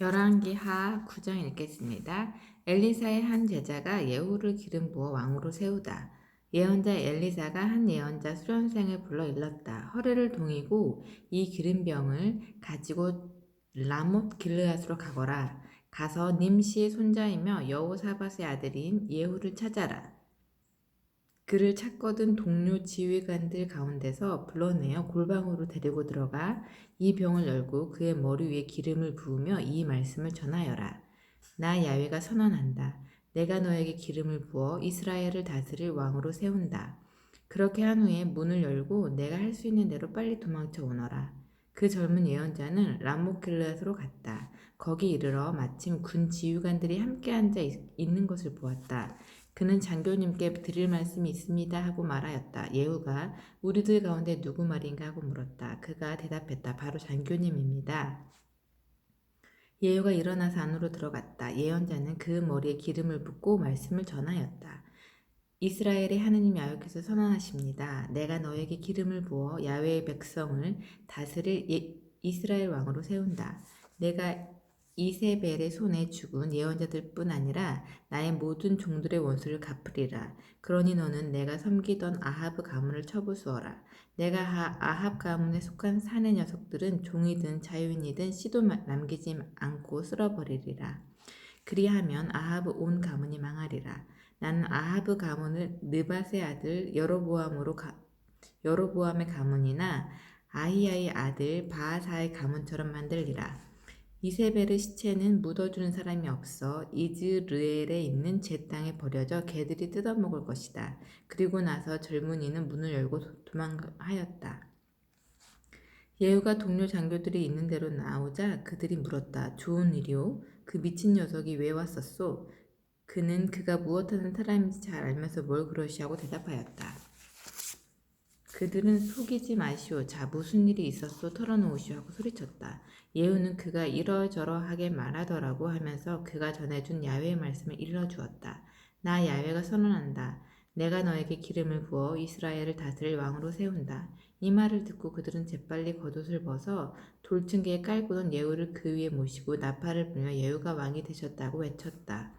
열왕기하 9장 읽겠습니다. 엘리사의 한 제자가 예후를 기름 부어 왕으로 세우다. 예언자 엘리사가 한 예언자 수련생을 불러 일렀다. 허리를 동이고 이 기름병을 가지고 라못 길르앗으로 가거라. 가서 님시의 손자이며 여호사밧의 아들인 예후를 찾아라. 그를 찾거든 동료 지휘관들 가운데서 불러내어 골방으로 데리고 들어가 이 병을 열고 그의 머리 위에 기름을 부으며 이 말씀을 전하여라. 나 야훼가 선언한다. 내가 너에게 기름을 부어 이스라엘을 다스릴 왕으로 세운다. 그렇게 한 후에 문을 열고 내가 할 수 있는 대로 빨리 도망쳐 오너라. 그 젊은 예언자는 람목길르앗으로 갔다. 거기 이르러 마침 군 지휘관들이 함께 앉아 있는 것을 보았다. 그는 장교님께 드릴 말씀이 있습니다 하고 말하였다. 예후가 우리들 가운데 누구 말인가 하고 물었다. 그가 대답했다. 바로 장교님입니다. 예후가 일어나서 안으로 들어갔다. 예언자는 그 머리에 기름을 붓고 말씀을 전하였다. 이스라엘의 하느님 야훼께서 선언하십니다. 내가 너에게 기름을 부어 야훼의 백성을 다스릴 이스라엘 왕으로 세운다. 내가 이세벨의 손에 죽은 예언자들뿐 아니라 나의 모든 종들의 원수를 갚으리라. 그러니 너는 내가 섬기던 아합 가문을 쳐부수어라. 내가 아합 가문에 속한 사내 녀석들은 종이든 자유인이든 씨도 남기지 않고 쓸어버리리라. 그리하면 아합 온 가문이 망하리라. 나는 아합 가문을 느밧의 아들 여로보암의 가문이나 아히야의 아들 바하사의 가문처럼 만들리라. 이세벨의 시체는 묻어주는 사람이 없어 이즈르엘에 있는 제 땅에 버려져 개들이 뜯어먹을 것이다. 그리고 나서 젊은이는 문을 열고 도망하였다. 예후가 동료 장교들이 있는 대로 나오자 그들이 물었다. 좋은 일이오? 그 미친 녀석이 왜 왔었소? 그는 그가 무엇하는 사람인지 잘 알면서 뭘 그러시하고 대답하였다. 그들은 속이지 마시오. 자, 무슨 일이 있었소? 털어놓으시오 하고 소리쳤다. 예후는 그가 이러저러하게 말하더라고 하면서 그가 전해준 야훼의 말씀을 일러주었다. 나 야훼가 선언한다. 내가 너에게 기름을 부어 이스라엘을 다스릴 왕으로 세운다. 이 말을 듣고 그들은 재빨리 겉옷을 벗어 돌층계에 깔고는 예후를 그 위에 모시고 나팔을 불며 예후가 왕이 되셨다고 외쳤다.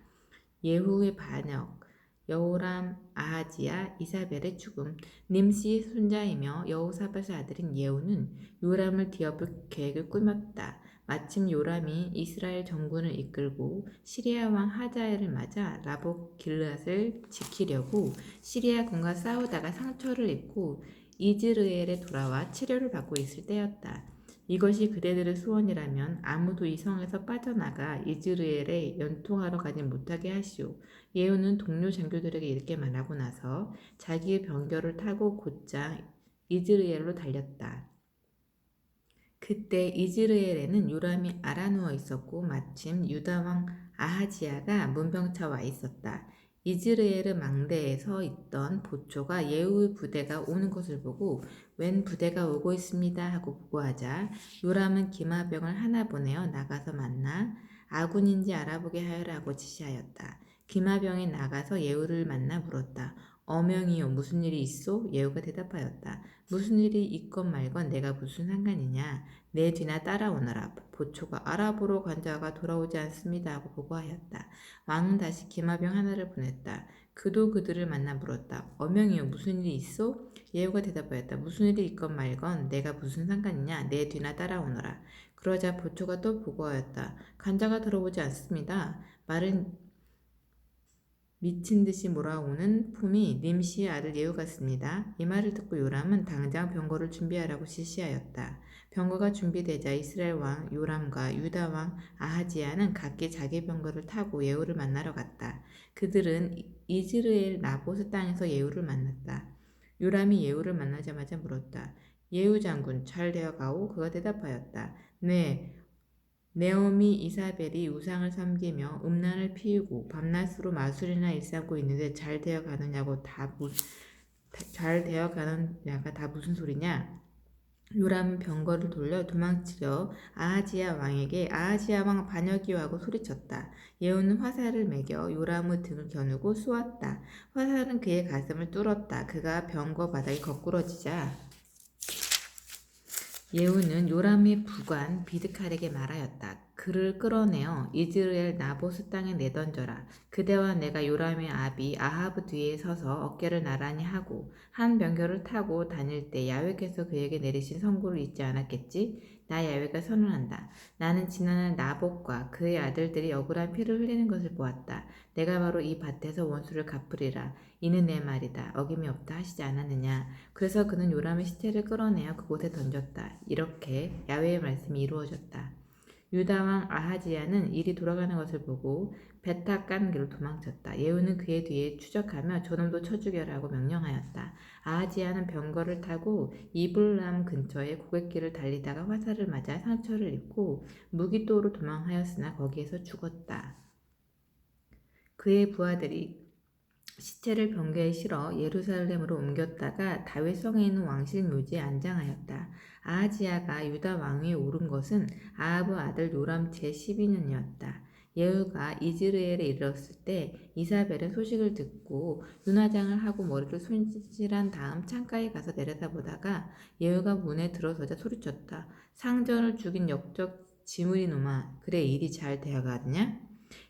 예후의 반역, 여호람, 아하지야, 이사벨의 죽음, 님시의 손자이며 여호사밧의 아들인 예후는 요람을 뒤엎을 계획을 꾸몄다. 마침 요람이 이스라엘 정군을 이끌고 시리아 왕 하자엘을 맞아 라봇 길르앗을 지키려고 시리아 군과 싸우다가 상처를 입고 이즈르엘에 돌아와 치료를 받고 있을 때였다. 이것이 그대들의 소원이라면 아무도 이 성에서 빠져나가 이즈르엘에 연통하러 가지 못하게 하시오. 예후는 동료 장교들에게 이렇게 말하고 나서 자기의 병거를 타고 곧장 이즈르엘로 달렸다. 그때 이즈르엘에는 요람이 알아누워 있었고 마침 유다왕 아하지야가 문병차 와 있었다. 이즈르엘 망대에 서 있던 보초가 예후의 부대가 오는 것을 보고 웬 부대가 오고 있습니다 하고 보고하자 요람은 기마병을 하나 보내어 나가서 만나 아군인지 알아보게 하여라고 지시하였다. 기마병이 나가서 예후를 만나 물었다. 어명이요 무슨 일이 있소? 예후가 대답하였다. 무슨 일이 있건 말건 내가 무슨 상관이냐. 내 뒤나 따라오너라. 보초가 알아보러 간 자가 돌아오지 않습니다 하고 보고하였다. 왕은 다시 기마병 하나를 보냈다. 그도 그들을 만나 물었다. 어명이요 무슨 일이 있소? 예후가 대답하였다. 무슨 일이 있건 말건 내가 무슨 상관이냐. 내 뒤나 따라오너라. 그러자 보초가 또 보고하였다. 간 자가 돌아오지 않습니다. 말은 미친 듯이 몰아오는 품이 님시의 아들 예후 같습니다. 이 말을 듣고 요람은 당장 병거를 준비하라고 지시하였다. 병거가 준비되자 이스라엘 왕 요람과 유다 왕 아하지야는 각기 자기 병거를 타고 예후를 만나러 갔다. 그들은 이즈르엘 나보스 땅에서 예후를 만났다. 요람이 예후를 만나자마자 물었다. 예후 장군 잘 되어가오? 그가 대답하였다. 네. 내 어미 이사벨이 우상을 섬기며 음란을 피우고 밤낮으로 마술이나 일삼고 있는데 잘 되어가느냐가 다 무슨 소리냐? 요람은 병거를 돌려 도망치려 아하지야 왕에게 아하지야 왕 반역이요 하고 소리쳤다. 예후는 화살을 매겨 요람의 등을 겨누고 쏘았다. 화살은 그의 가슴을 뚫었다. 그가 병거 바닥에 거꾸러지자 예후는 요람의 부관 비드칼에게 말하였다. 그를 끌어내어 이즈르엘 나보스 땅에 내던져라. 그대와 내가 요람의 아비 아하브 뒤에 서서 어깨를 나란히 하고 한 병거를 타고 다닐 때 야훼께서 그에게 내리신 선고를 잊지 않았겠지? 나 야훼가 선언한다. 나는 지난날 나봇과 그의 아들들이 억울한 피를 흘리는 것을 보았다. 내가 바로 이 밭에서 원수를 갚으리라. 이는 내 말이다. 어김이 없다 하시지 않았느냐. 그래서 그는 요람의 시체를 끌어내어 그곳에 던졌다. 이렇게 야훼의 말씀이 이루어졌다. 유다 왕 아하지야는 일이 돌아가는 것을 보고 베타 깐 길로 도망쳤다. 예후는 그의 뒤에 추적하며 저놈도 쳐 죽여라고 명령하였다. 아하지야는 병거를 타고 이블람 근처의 고갯길을 달리다가 화살을 맞아 상처를 입고 무기토로 도망하였으나 거기에서 죽었다. 그의 부하들이 시체를 병거에 실어 예루살렘으로 옮겼다가 다윗성에 있는 왕실 묘지에 안장하였다. 아하지야가 유다 왕위에 오른 것은 아하브 아들 요람 제12년이었다. 예후가 이즈르엘에 이르렀을 때 이사벨은 소식을 듣고 눈화장을 하고 머리를 손질한 다음 창가에 가서 내려다보다가 예후가 문에 들어서자 소리쳤다. 상전을 죽인 역적 지물이놈아, 그래 일이 잘 되어가느냐?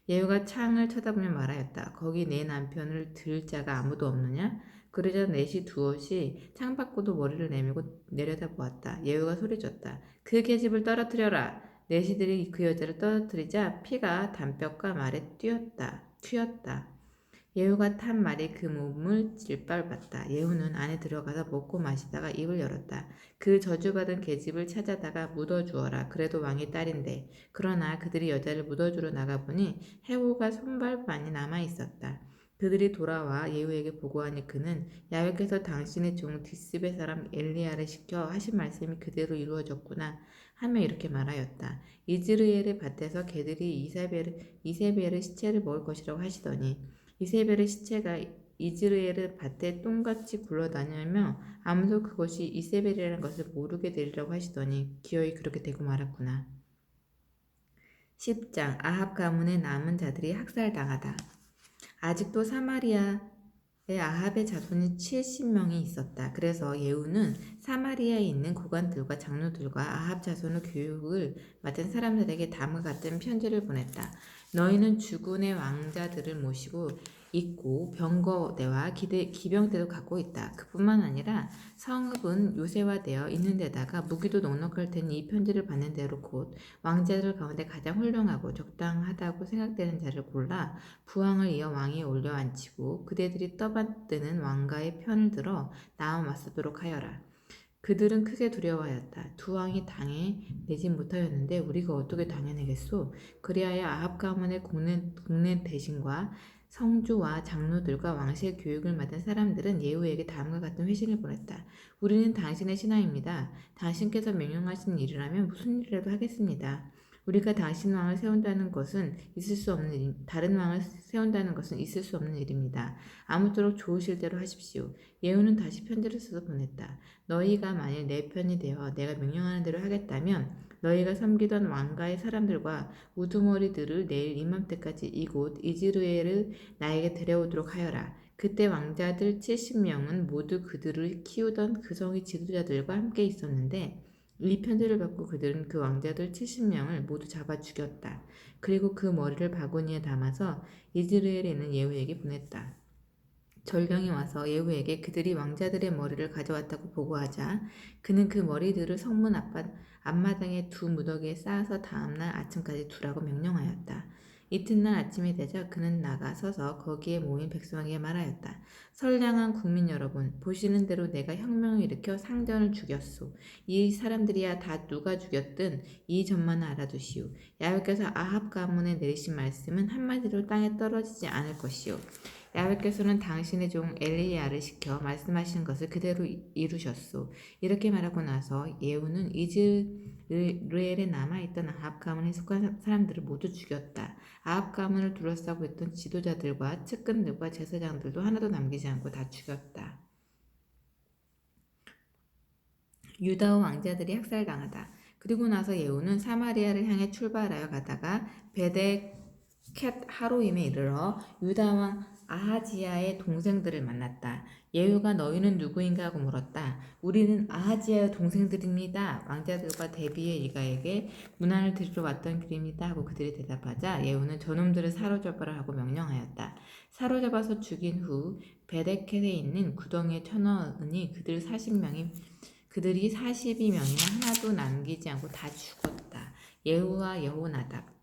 예후가 창을 쳐다보며 말하였다. 거기 내 남편을 들 자가 아무도 없느냐? 그러자 넷이 두엇이 창밖으로 머리를 내밀고 내려다보았다. 예후가 소리쳤다. 그 계집을 떨어뜨려라. 넷이들이 그 여자를 떨어뜨리자 피가 담뼈과 말에 튀었다. 예후가 탄 말이 그 몸을 짓밟았다. 예후는 안에 들어가서 먹고 마시다가 입을 열었다. 그 저주받은 계집을 찾아다가 묻어주어라. 그래도 왕의 딸인데. 그러나 그들이 여자를 묻어주러 나가보니 해호가 손발만이 남아있었다. 그들이 돌아와 예후에게 보고하니 그는 야훼께서 당신의 종 디스베 사람 엘리야를 시켜 하신 말씀이 그대로 이루어졌구나 하며 이렇게 말하였다. 이즈르엘의 밭에서 개들이 이세벨의 시체를 먹을 것이라고 하시더니 이세벨의 시체가 이즈르엘의 밭에 똥같이 굴러다니며 아무도 그것이 이세벨이라는 것을 모르게 되리라고 하시더니 기어이 그렇게 되고 말았구나. 10장 아합 가문의 남은 자들이 학살당하다. 아직도 사마리아에 아합의 자손이 70명이 있었다. 그래서 예후는 사마리아에 있는 고관들과 장로들과 아합 자손의 교육을 맡은 사람들에게 다음과 같은 편지를 보냈다. 너희는 주군의 왕자들을 모시고 있고 병거대와 기병대도 갖고 있다. 그뿐만 아니라 성읍은 요새화되어 있는 데다가 무기도 넉넉할 테니 이 편지를 받는 대로 곧 왕자들 가운데 가장 훌륭하고 적당하다고 생각되는 자를 골라 부왕을 이어 왕위에 올려 앉히고 그대들이 떠받드는 왕가의 편을 들어 나와 맞서도록 하여라. 그들은 크게 두려워하였다. 두 왕이 당해내지 못하였는데 우리가 어떻게 당해내겠소? 그리하여 아합 가문의 국내 대신과 성주와 장로들과 왕실 교육을 맡은 사람들은 예후에게 다음과 같은 회신을 보냈다. 우리는 당신의 신하입니다. 당신께서 명령하신 일이라면 무슨 일이라도 하겠습니다. 우리가 당신 왕을 세운다는 것은 다른 왕을 세운다는 것은 있을 수 없는 일입니다. 아무쪼록 좋으실 대로 하십시오. 예후는 다시 편지를 써서 보냈다. 너희가 만일 내 편이 되어 내가 명령하는 대로 하겠다면 너희가 섬기던 왕가의 사람들과 우두머리들을 내일 이맘때까지 이곳 이즈르엘을 나에게 데려오도록 하여라. 그때 왕자들 70명은 모두 그들을 키우던 그 성의 지도자들과 함께 있었는데 이 편지를 받고 그들은 그 왕자들 70명을 모두 잡아 죽였다. 그리고 그 머리를 바구니에 담아서 이즈르엘에 있는 예후에게 보냈다. 전령이 와서 예후에게 그들이 왕자들의 머리를 가져왔다고 보고하자 그는 그 머리들을 성문 앞마당의 두 무더기에 쌓아서 다음날 아침까지 두라고 명령하였다. 이튿날 아침이 되자 그는 나가 서서 거기에 모인 백성에게 말하였다. 선량한 국민 여러분, 보시는 대로 내가 혁명을 일으켜 상전을 죽였소. 이 사람들이야 다 누가 죽였든 이 점만 알아두시오. 야훼께서 아합 가문에 내리신 말씀은 한마디로 땅에 떨어지지 않을 것이오. 야훼께서는 당신의 종 엘리야를 시켜 말씀하신 것을 그대로 이루셨소. 이렇게 말하고 나서 예후는 이즈르엘에 남아있던 아합 가문에 속한 사람들을 모두 죽였다. 아합 가문을 둘러싸고 있던 지도자들과 측근들과 제사장들도 하나도 남기지 않고 다 죽였다. 유다 왕자들이 학살당하다. 그리고 나서 예후는 사마리아를 향해 출발하여 가다가 캣 하로임에 이르러 유다 왕 아하지야의 동생들을 만났다. 예후가 너희는 누구인가 하고 물었다. 우리는 아하지야의 동생들입니다. 왕자들과 대비의 이가에게 문안을 드리러 왔던 길입니다 하고 그들이 대답하자 예후는 저놈들을 사로잡으라 하고 명령하였다. 사로잡아서 죽인 후 베데켓에 있는 구덩이에 쳐넣으니 그들이 42명이나 하나도 남기지 않고 다 죽었다. 예후와 여호나답.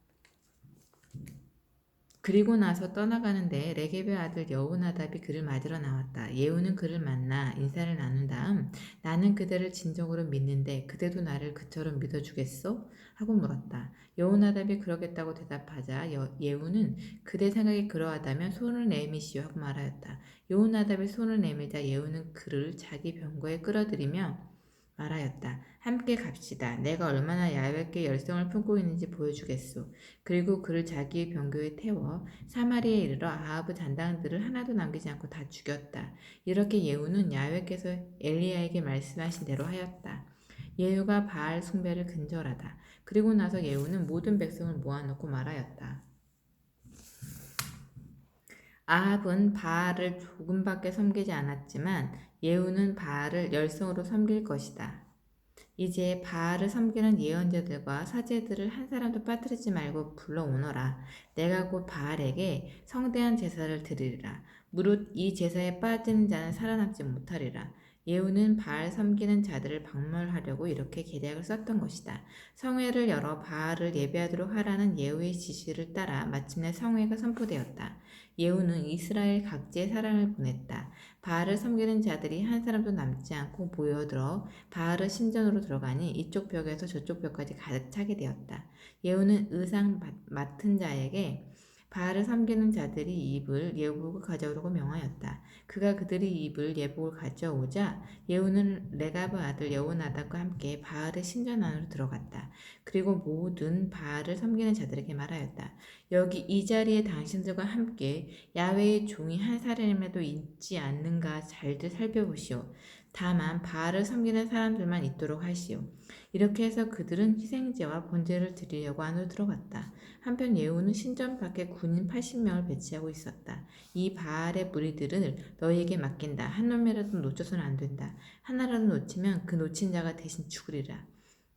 그리고 나서 떠나가는데 레겝의 아들 여호나답이 그를 맞으러 나왔다. 예후는 그를 만나 인사를 나눈 다음 나는 그대를 진정으로 믿는데 그대도 나를 그처럼 믿어주겠소? 하고 물었다. 여호나답이 그러겠다고 대답하자 예후는 그대 생각이 그러하다면 손을 내미시오 하고 말하였다. 여호나답이 손을 내밀자 예후는 그를 자기 병거에 끌어들이며 말하였다. 함께 갑시다. 내가 얼마나 야훼께 열성을 품고 있는지 보여주겠소. 그리고 그를 자기의 병거에 태워 사마리아에 이르러 아합의 잔당들을 하나도 남기지 않고 다 죽였다. 이렇게 예후는 야훼께서 엘리야에게 말씀하신 대로 하였다. 예후가 바알 숭배를 근절하다. 그리고 나서 예후는 모든 백성을 모아놓고 말하였다. 아합은 바알을 조금밖에 섬기지 않았지만 예후는 바알을 열성으로 섬길 것이다. 이제 바알을 섬기는 예언자들과 사제들을 한 사람도 빠뜨리지 말고 불러오너라. 내가 곧 바알에게 성대한 제사를 드리리라. 무릇 이 제사에 빠지는 자는 살아남지 못하리라. 예후는 바알 섬기는 자들을 박멸하려고 이렇게 계략을 썼던 것이다. 성회를 열어 바알을 예배하도록 하라는 예후의 지시를 따라 마침내 성회가 선포되었다. 예후는 이스라엘 각지에 사람을 보냈다. 바알을 섬기는 자들이 한 사람도 남지 않고 모여들어 바알의 신전으로 들어가니 이쪽 벽에서 저쪽 벽까지 가득 차게 되었다. 예후는 의상 맡은 자에게 바알을 섬기는 자들이 입을 예복을 가져오라고 명하였다. 그가 그들이 입을 예복을 가져오자 예후는 레갑의 아들 여호나답과 함께 바알의 신전 안으로 들어갔다. 그리고 모든 바알을 섬기는 자들에게 말하였다. 여기 이 자리에 당신들과 함께 야훼의 종이 한 사람이라도 있지 않는가 잘들 살펴보시오. 다만 바알을 섬기는 사람들만 있도록 하시오. 이렇게 해서 그들은 희생제와 번제를 드리려고 안으로 들어갔다. 한편 예후는 신전 밖에 군인 80명을 배치하고 있었다. 이 바알의 무리들을 너희에게 맡긴다. 한 놈이라도 놓쳐서는 안 된다. 하나라도 놓치면 그 놓친 자가 대신 죽으리라.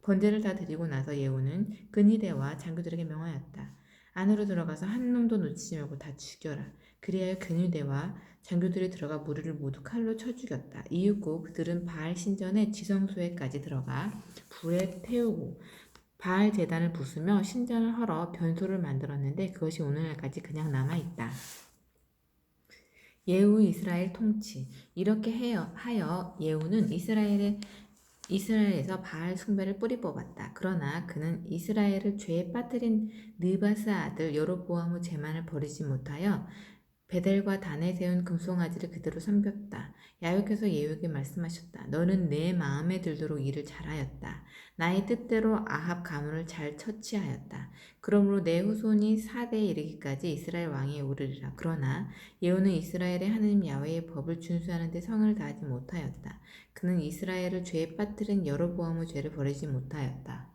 번제를 다 드리고 나서 예후는 근위대와 장교들에게 명하였다. 안으로 들어가서 한 놈도 놓치지 말고 다 죽여라. 그리하여 근위대와 장교들이 들어가 무리를 모두 칼로 쳐 죽였다. 이윽고 그들은 바알 신전의 지성소에까지 들어가 불에 태우고 바알 제단을 부수며 신전을 헐어 변소를 만들었는데 그것이 오늘날까지 그냥 남아있다. 예후 이스라엘 통치. 이렇게 하여 예후는 이스라엘에서 바알 숭배를 뿌리 뽑았다. 그러나 그는 이스라엘을 죄에 빠뜨린 느바스 아들 여로보암의 죄만을 버리지 못하여 베델과 단에 세운 금송아지를 그대로 섬겼다. 야훼께서 예후에게 말씀하셨다. 너는 내 마음에 들도록 일을 잘하였다. 나의 뜻대로 아합 가문을 잘 처치하였다. 그러므로 내 후손이 4대에 이르기까지 이스라엘 왕위에 오르리라. 그러나 예후는 이스라엘의 하나님 야훼의 법을 준수하는 데 성을 다하지 못하였다. 그는 이스라엘을 죄에 빠뜨린 여로보암의 죄를 버리지 못하였다.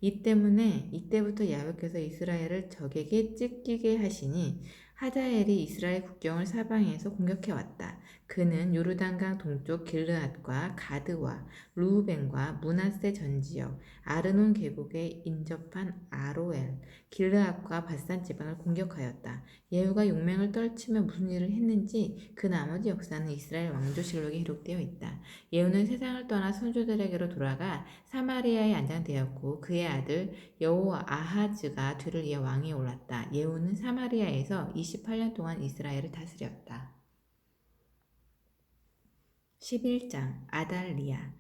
이 때문에 이때부터 야훼께서 이스라엘을 적에게 찢기게 하시니 하자엘이 이스라엘 국경을 사방에서 공격해왔다. 그는 요르단강 동쪽 길르앗과 가드와 루후벤과 므낫세 전지역, 아르논 계곡에 인접한 아로엘, 길르앗과 바산 지방을 공격하였다. 예후가 용맹을 떨치며 무슨 일을 했는지 그 나머지 역사는 이스라엘 왕조실록에 기록되어 있다. 예후는 세상을 떠나 선조들에게로 돌아가 사마리아에 안장되었고 그의 아들 여호아하즈가 뒤를 이어 왕위에 올랐다. 예후는 사마리아에서 28년 동안 이스라엘을 다스렸다. 11장 아달리아.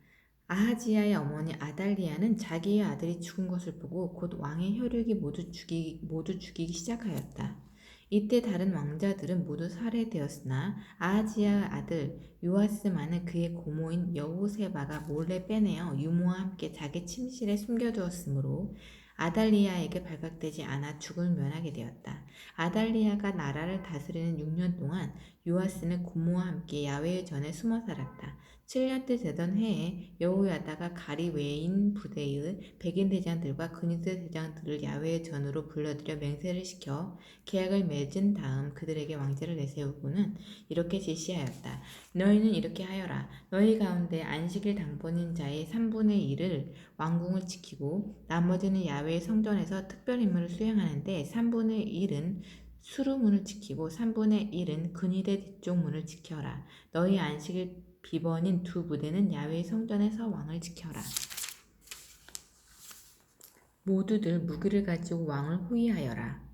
아하지야의 어머니 아달리아는 자기의 아들이 죽은 것을 보고 곧 왕의 혈육이 모두 죽이기 시작하였다. 이때 다른 왕자들은 모두 살해되었으나 아하지야 아들 요아스만은 그의 고모인 여호세바가 몰래 빼내어 유모와 함께 자기 침실에 숨겨두었으므로 아달리아에게 발각되지 않아 죽음을 면하게 되었다. 아달리아가 나라를 다스리는 6년 동안 요아스는 고모와 함께 야훼의 전에 숨어 살았다. 7년째 되던 해에 여호야다가 가리 외인 부대의 백인 대장들과 근위대 대장들을 야훼의 전으로 불러들여 맹세를 시켜 계약을 맺은 다음 그들에게 왕제를 내세우고는 이렇게 지시하였다. 너희는 이렇게 하여라. 너희 가운데 안식일 당번인 자의 3분의 1을 왕궁을 지키고 나머지는 야훼의 성전에서 특별 임무를 수행하는데 3분의 1은 수루문을 지키고 3분의 1은 근위대 뒤쪽 문을 지켜라. 너희 안식일 비번인 두 부대는 야훼의 성전에서 왕을 지켜라. 모두들 무기를 가지고 왕을 호위하여라.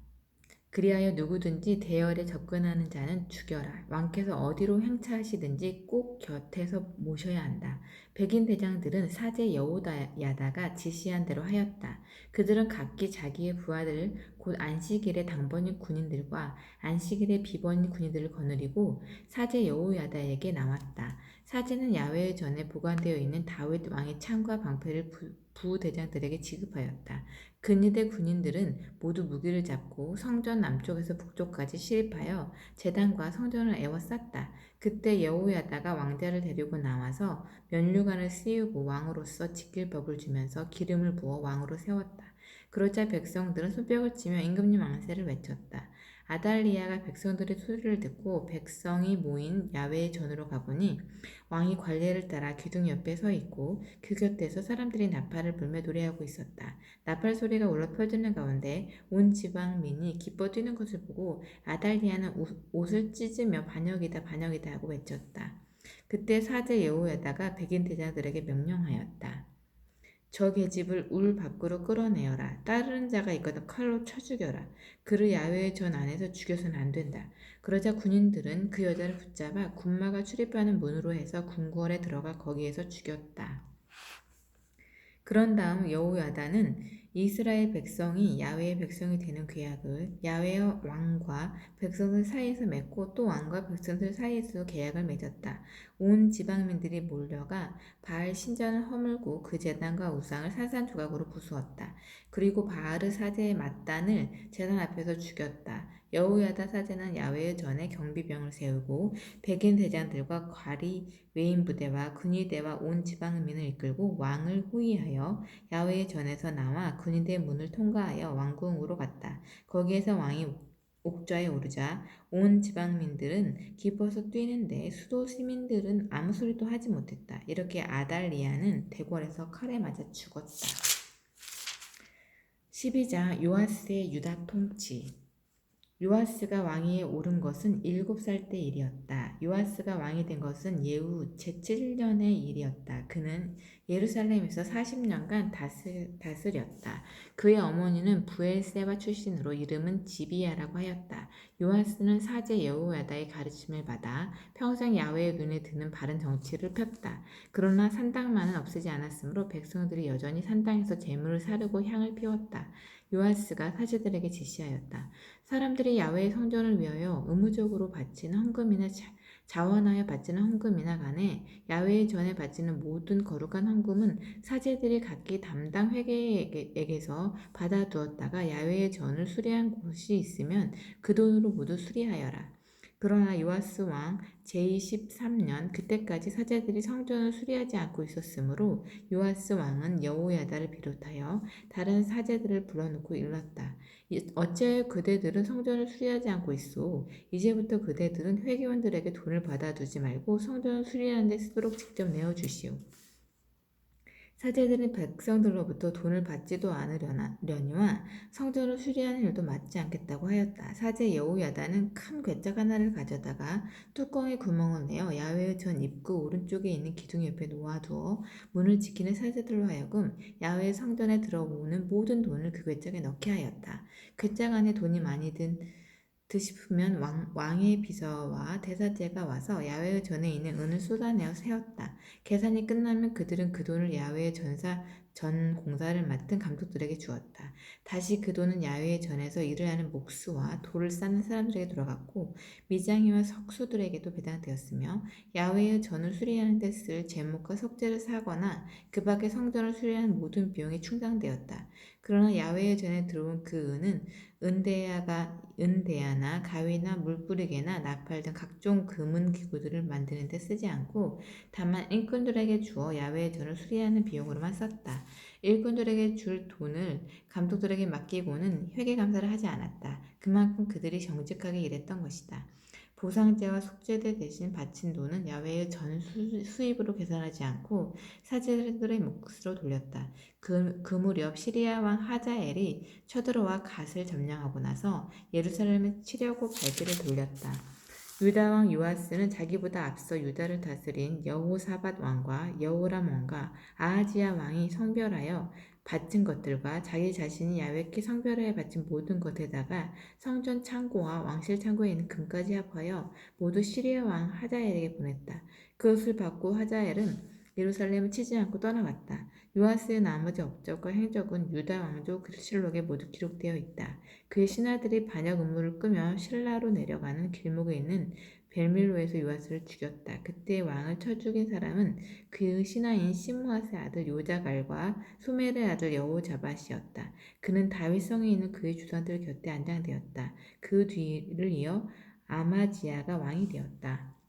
그리하여 누구든지 대열에 접근하는 자는 죽여라. 왕께서 어디로 행차하시든지 꼭 곁에서 모셔야 한다. 백인 대장들은 사제 여호야다가 지시한 대로 하였다. 그들은 각기 자기의 부하들을 곧 안식일의 당번인 군인들과 안식일의 비번인 군인들을 거느리고 사제 여호야다에게 나왔다. 사제는 야훼의 전에 보관되어 있는 다윗 왕의 창과 방패를 부대장들에게 지급하였다. 근위대 군인들은 모두 무기를 잡고 성전 남쪽에서 북쪽까지 시립하여 제단과 성전을 에워쌌다. 그때 여호야다가 왕자를 데리고 나와서 면류관을 씌우고 왕으로서 지킬 법을 주면서 기름을 부어 왕으로 세웠다. 그러자 백성들은 손뼉을 치며 임금님 왕세를 외쳤다. 아달리아가 백성들의 소리를 듣고 백성이 모인 야훼의 전으로 가보니 왕이 관례를 따라 기둥 옆에 서 있고 그 곁에서 사람들이 나팔을 불며 노래하고 있었다. 나팔 소리가 울려 퍼지는 가운데 온 지방민이 기뻐 뛰는 것을 보고 아달리아는 옷을 찢으며 반역이다 반역이다 하고 외쳤다. 그때 사제 여호야다가 백인 대장들에게 명령하였다. 저 계집을 울 밖으로 끌어내어라. 따르는 자가 있거든 칼로 쳐 죽여라. 그를 야훼의 전 안에서 죽여서는 안 된다. 그러자 군인들은 그 여자를 붙잡아 군마가 출입하는 문으로 해서 궁궐에 들어가 거기에서 죽였다. 그런 다음 여호야다는 이스라엘 백성이 야훼의 백성이 되는 계약을 야훼의 왕과 백성들 사이에서 맺고 또 왕과 백성들 사이에서 계약을 맺었다. 온 지방민들이 몰려가 바알 신전을 허물고 그 제단과 우상을 산산조각으로 부수었다. 그리고 바알의 사제 mat단을 제단 앞에서 죽였다. 여호야다 사제는 야훼의 전에 경비병을 세우고 백인 대장들과 과리 외인 부대와 근위대와 온 지방민을 이끌고 왕을 호위하여 야훼의 전에서 나와 근위대 문을 통과하여 왕궁으로 갔다. 거기에서 왕이 옥좌에 오르자 온 지방민들은 기뻐서 뛰는데 수도 시민들은 아무 소리도 하지 못했다. 이렇게 아달리아는 대궐에서 칼에 맞아 죽었다. 12장 요아스의 유다 통치. 요아스가 왕위에 오른 것은 7살 때 일이었다. 요아스가 왕이 된 것은 예후 제7년의 일이었다. 그는 예루살렘에서 40년간 다스렸다. 그의 어머니는 부엘세바 출신으로 이름은 지비야라고 하였다. 요아스는 사제 여호야다의 가르침을 받아 평생 야훼의 눈에 드는 바른 정치를 폈다. 그러나 산당만은 없애지 않았으므로 백성들이 여전히 산당에서 재물을 사르고 향을 피웠다. 요아스가 사제들에게 지시하였다. 사람들이 야훼의 성전을 위하여 의무적으로 바치는 헌금이나 자원하여 바치는 헌금이나 간에 야훼의 전에 바치는 모든 거룩한 헌금은 사제들이 각기 담당 회계에게서 받아두었다가 야훼의 전을 수리한 곳이 있으면 그 돈으로 모두 수리하여라. 그러나 요아스 왕 제23년 그때까지 사제들이 성전을 수리하지 않고 있었으므로 요아스 왕은 여호야다를 비롯하여 다른 사제들을 불러놓고 일렀다. 어찌하여 그대들은 성전을 수리하지 않고 있소? 이제부터 그대들은 회계원들에게 돈을 받아두지 말고 성전을 수리하는 데 쓰도록 직접 내어주시오. 사제들은 백성들로부터 돈을 받지도 않으려니와 성전을 수리하는 일도 맞지 않겠다고 하였다. 사제 여호야다는 큰 괴짝 하나를 가져다가 뚜껑에 구멍을 내어 야훼의 전 입구 오른쪽에 있는 기둥 옆에 놓아두어 문을 지키는 사제들로 하여금 야훼의 성전에 들어오는 모든 돈을 그 괴짝에 넣게 하였다. 괴짝 안에 돈이 많이 싶으면 왕의 비서와 대사제가 와서 야훼의 전에 있는 은을 쏟아내어 세웠다. 계산이 끝나면 그들은 그 돈을 야훼의 전 공사를 맡은 감독들에게 주었다. 다시 그 돈은 야훼의 전에서 일을 하는 목수와 돌을 쌓는 사람들에게 돌아갔고 미장이와 석수들에게도 배당되었으며 야훼의 전을 수리하는 데 쓸 제목과 석재를 사거나 그 밖에 성전을 수리하는 모든 비용이 충당되었다. 그러나 야훼의 전에 들어온 그 은은 은대야나 가위나 물뿌리개나 나팔 등 각종 금은 기구들을 만드는 데 쓰지 않고 다만 일꾼들에게 주어 야훼의 전을 수리하는 비용으로만 썼다. 일꾼들에게 줄 돈을 감독들에게 맡기고는 회계감사를 하지 않았다. 그만큼 그들이 정직하게 일했던 것이다. 보상제와 속죄제 대신 바친 돈은 야훼의 전 수입으로 계산하지 않고 사제들의 몫으로 돌렸다. 그 무렵 시리아 왕 하자엘이 쳐들어와 갓을 점령하고 나서 예루살렘을 치려고 발길을 돌렸다. 유다 왕 요아스는 자기보다 앞서 유다를 다스린 여호사밧 왕과 여호람 왕과 아하지야 왕이 성별하여 바친 것들과 자기 자신이 야훼께 성별하여 바친 모든 것에다가 성전 창고와 왕실 창고에 있는 금까지 합하여 모두 시리아 왕 하자엘에게 보냈다. 그것을 받고 하자엘은 예루살렘을 치지 않고 떠나갔다. 요아스의 나머지 업적과 행적은 유다 왕조 실록에 모두 기록되어 있다. 그의 신하들이 반역 음모를 끄며 실라로 내려가는 길목에 있는 벨밀로에서 요아스를 죽였다. 그때 왕을 쳐 죽인 사람은 그의 신하인 시므앗의 아들 요자갈과 소멜의 아들 여호자밧이었다. 그는 다윗성에 있는 그의 주사들 곁에 안장되었다. 그 뒤를 이어 아마지야가 왕이 되었다.